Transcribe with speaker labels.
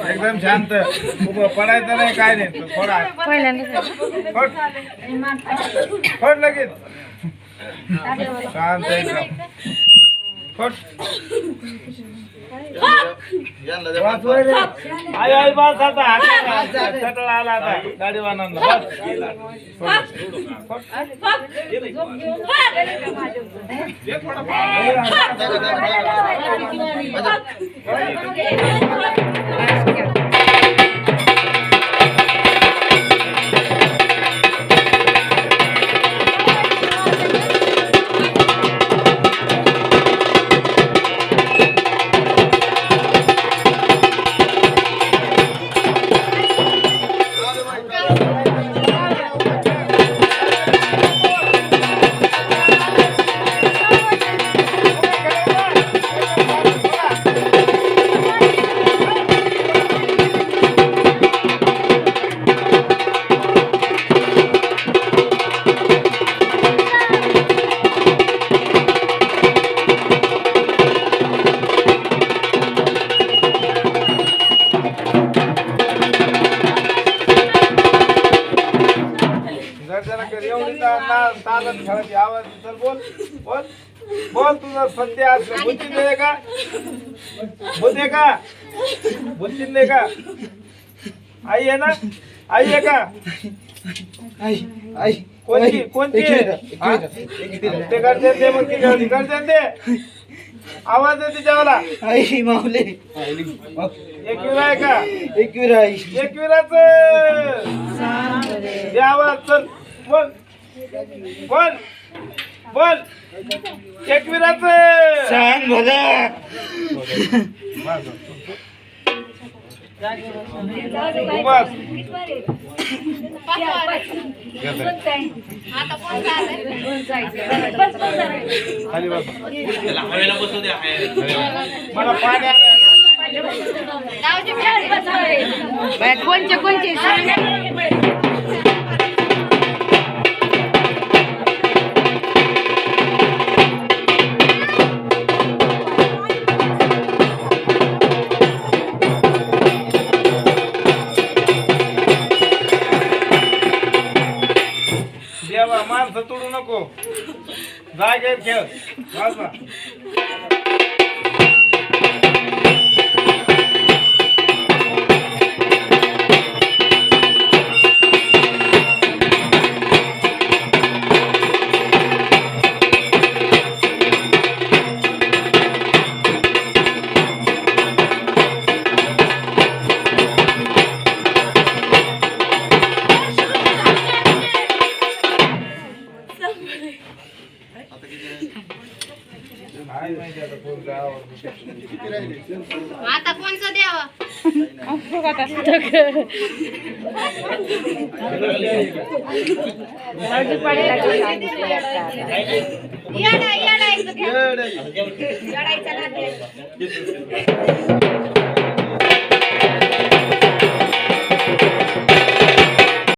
Speaker 1: एकदम शांत उभं पडायचं नाही काय नाही थोडा फोड लगेच शांत एकदम फोड आई आई बस आता चटला आला आता गाडीवानांना आवाज चल बोल बोल बोल तुझा सध्या बुद्धी दे का बुद्धी का बुद्धी दे का आई आहे ना आई आहे का
Speaker 2: आई आई
Speaker 1: कोणती कोणती ते करते दे मग ती करते दे आवाज येते जेवायला.
Speaker 2: आई माऊली
Speaker 1: एकवीर आहे का?
Speaker 2: एकवीर आई
Speaker 1: एकविराच दे आवाज. चल बोल बोल बोल. एकविराच
Speaker 2: सांग भला
Speaker 1: बस. खाली बस. मला पाणी आलं.
Speaker 3: कोणचे कोणचे
Speaker 1: देवा माणसं तोडू नको. जागेवर खेळ. वाजवा. काय माहिती आता कोण गावावर.
Speaker 3: आता कोणचं द्यावं
Speaker 1: येड.
Speaker 3: येडायचं